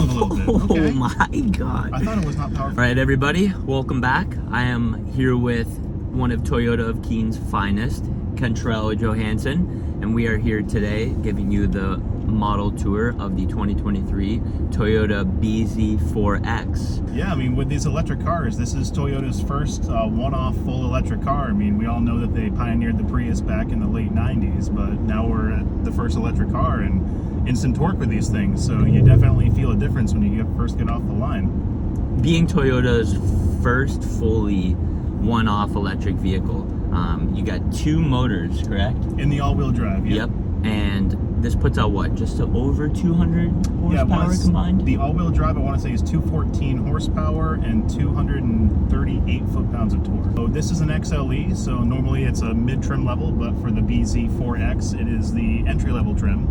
move a little bit. Okay. Oh my God. I thought it was not powerful. All right, everybody, welcome back. I am here with one of Toyota of Keene's finest, Cantrell Johansson, and we are here today giving you the model tour of the 2023 Toyota bZ4X. Yeah, I mean, with these electric cars, this is Toyota's first one-off full electric car. I mean, we all know that they pioneered the Prius back in the late 90s, but now we're at the first electric car and instant torque with these things, so you definitely feel a difference when you first get off the line. Being Toyota's first fully one-off electric vehicle, you got two motors, correct? In the all-wheel drive, yeah. Yep, and this puts out what, just over 200 horsepower combined? The all-wheel drive, I want to say, is 214 horsepower and 238 foot-pounds of torque. So this is an XLE, so normally it's a mid-trim level, but for the bZ4X, it is the entry-level trim.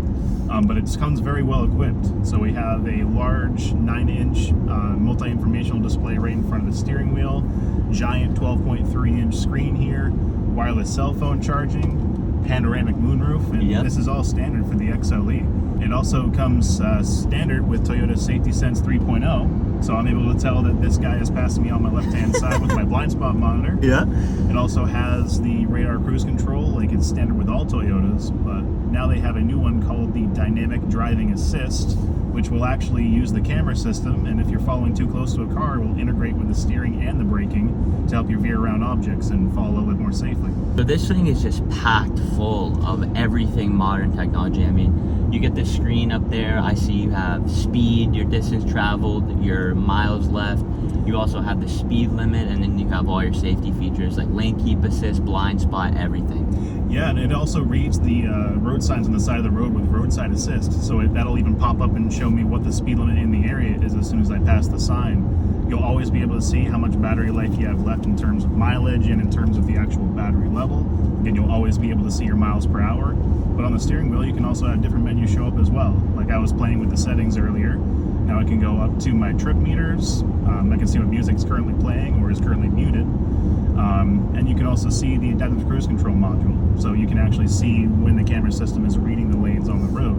But it comes very well equipped. So we have a large 9-inch multi-informational display right in front of the steering wheel, giant 12.3-inch screen here, wireless cell phone charging, panoramic moonroof, and this is all standard for the XLE. It also comes standard with Toyota Safety Sense 3.0, so I'm able to tell that this guy is passing me on my left-hand side with my blind spot monitor. Yeah. It also has the radar cruise control, like it's standard with all Toyotas, but now they have a new one called the Dynamic Driving Assist, which will actually use the camera system, and if you're following too close to a car, it will integrate with the steering and the braking to help you veer around objects and follow a little bit more safely. So this thing is just packed full of everything modern technology. I mean, you get the screen up there. I see you have speed, your distance traveled, your miles left. You also have the speed limit, and then you have all your safety features like lane keep assist, blind spot, everything. Yeah, and it also reads the road signs on the side of the road with roadside assist. So that'll even pop up and show me what the speed limit in the area is as soon as I pass the sign. You'll always be able to see how much battery life you have left in terms of mileage and in terms of the actual battery level. Again, you'll always be able to see your miles per hour. But on the steering wheel, you can also have different menus show up as well. Like I was playing with the settings earlier. Now I can go up to my trip meters. I can see what music's currently playing or is currently muted. And you can also see the adaptive cruise control module. So you can actually see when the camera system is reading the lanes on the road.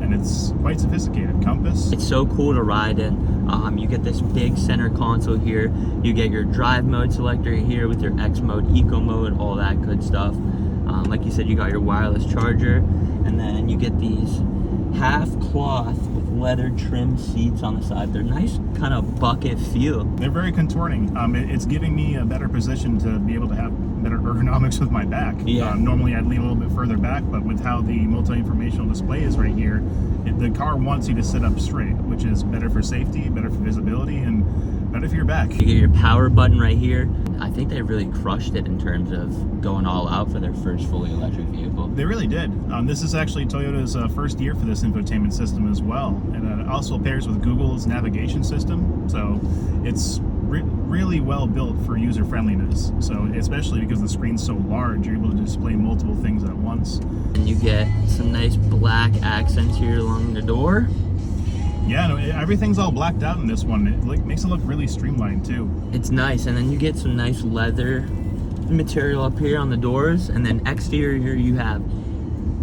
And it's quite sophisticated. Compass. It's so cool to ride in. You get this big center console here. You get your drive mode selector here with your X mode, eco mode, all that good stuff. Like you said, you got your wireless charger, and then you get these half cloth with leather trim seats on the side. They're nice, kind of bucket feel. They're very contouring. It's giving me a better position to be able to have better ergonomics with my back. Yeah. Normally I'd lean a little bit further back, but with how the multi-informational display is right here, the car wants you to sit up straight, which is better for safety, better for visibility, and better for your back. You get your power button right here. I think they really crushed it in terms of going all out for their first fully electric vehicle. They really did. This is actually Toyota's first year for this infotainment system as well, and it also pairs with Google's navigation system, so it's really well built for user friendliness. So especially because the screen's so large, you're able to display multiple things at once. And you get some nice black accents here along the door. Yeah, no, everything's all blacked out in this one. It makes it look really streamlined too. It's nice, and then you get some nice leather material up here on the doors, and then exterior you have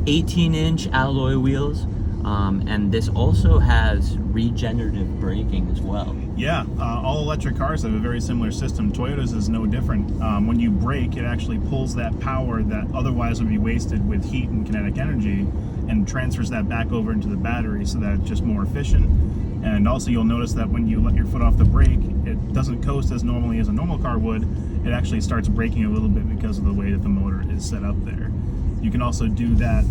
18-inch alloy wheels, and this also has regenerative braking as well. Yeah, all electric cars have a very similar system. Toyota's is no different. When you brake, it actually pulls that power that otherwise would be wasted with heat and kinetic energy and transfers that back over into the battery so that it's just more efficient. And also you'll notice that when you let your foot off the brake, it doesn't coast as normally as a normal car would. It actually starts braking a little bit because of the way that the motor is set up there. You can also do that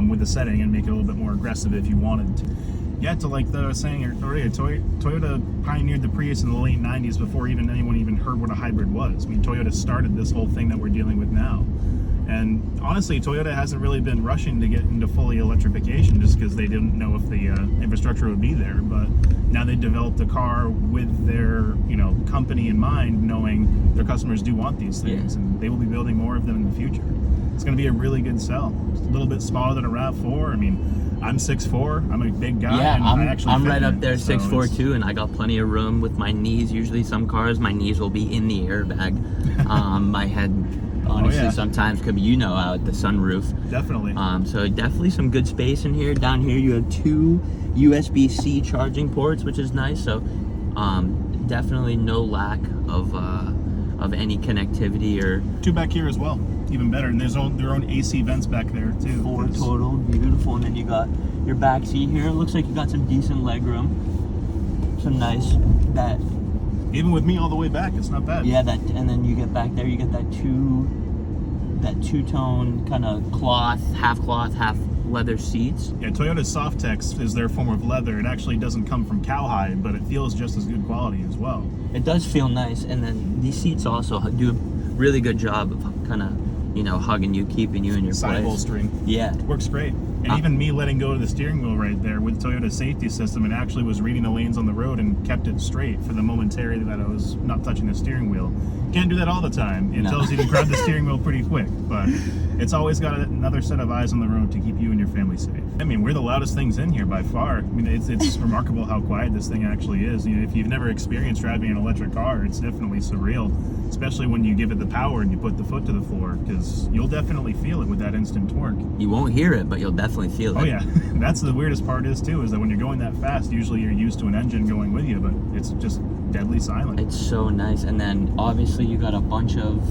with the setting and make it a little bit more aggressive if you wanted to. Yeah, to like I was saying earlier, Toyota pioneered the Prius in the late 90s before anyone even heard what a hybrid was. I mean, Toyota started this whole thing that we're dealing with now. And honestly, Toyota hasn't really been rushing to get into fully electrification just because they didn't know if the infrastructure would be there. But now they developed a car with their company in mind, knowing their customers do want these things, and they will be building more of them in the future. It's going to be a really good sell. It's a little bit smaller than a RAV4. I mean, I'm 6'4", I'm a big guy. Yeah, and I'm right up there, 6'4" too, and I got plenty of room with my knees. Usually some cars, my knees will be in the airbag. My head honestly, yeah. sometimes could be, you know, out the sunroof. Definitely. So definitely some good space in here. Down here you have 2 USB-C charging ports, which is nice. So definitely no lack of any connectivity or 2 back here as well, even better. And there's their own AC vents back there too. 4 total, beautiful. And then you got your back seat here. It looks like you got some decent leg room, some nice that. Even with me all the way back, it's not bad. Yeah, that, and then you get back there, you get that two-tone kind of cloth, half leather seats. Yeah, Toyota's Softex is their form of leather. It actually doesn't come from cowhide, but it feels just as good quality as well. It does feel nice, and then these seats also do a really good job of kind of, you know, hugging you, keeping you in your Side place. bolstering. Yeah. It works great. And even me letting go of the steering wheel right there with Toyota's safety system, it actually was reading the lanes on the road and kept it straight for the momentary that I was not touching the steering wheel. Can't do that all the time. It tells you to grab the steering wheel pretty quick, but it's always got another set of eyes on the road to keep you and your family safe. I mean, we're the loudest things in here by far. I mean, it's remarkable how quiet this thing actually is. You know, if you've never experienced driving an electric car, it's definitely surreal, especially when you give it the power and you put the foot to the floor, because you'll definitely feel it with that instant torque. You won't hear it, but you'll definitely feel it. Oh yeah, that's the weirdest part is too, is that when you're going that fast, usually you're used to an engine going with you, but it's just deadly silent. It's so nice. And then obviously you got a bunch of,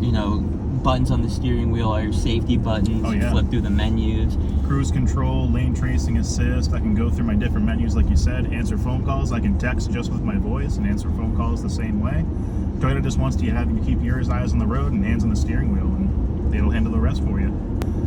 you know, buttons on the steering wheel are your safety buttons. Oh, You yeah. flip through the menus. Cruise control, lane tracing assist. I can go through my different menus, like you said, answer phone calls. I can text just with my voice and answer phone calls the same way. Toyota just wants you to keep your eyes on the road and hands on the steering wheel, and it'll handle the rest for you.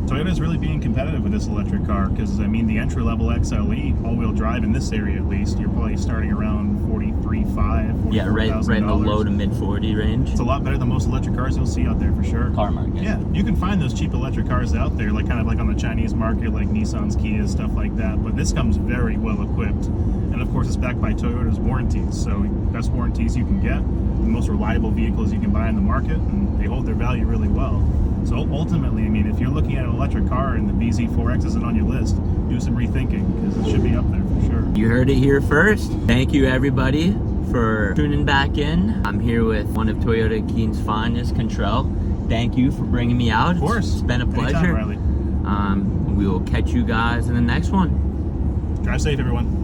Toyota's really being competitive with this electric car because, I mean, the entry-level XLE, all-wheel drive in this area at least, you're probably starting around $43,500, Yeah, right in the low to mid 40 range. It's a lot better than most electric cars you'll see out there for sure. Car market. Yeah, you can find those cheap electric cars out there, like kind of like on the Chinese market, like Nissan's, Kia's, stuff like that. But this comes very well equipped, and of course it's backed by Toyota's warranties. So best warranties you can get, the most reliable vehicles you can buy in the market, and they hold their value really well. So ultimately, I mean, if you're looking at an electric car and the bZ4X isn't on your list, do some rethinking because it should be up there for sure. You heard it here first. Thank you everybody for tuning back in. I'm here with one of Toyota Keene's finest, Cantrell. Thank you for bringing me out. Of course. It's been a pleasure. Anytime, Reilly. We will catch you guys in the next one. Drive safe, everyone.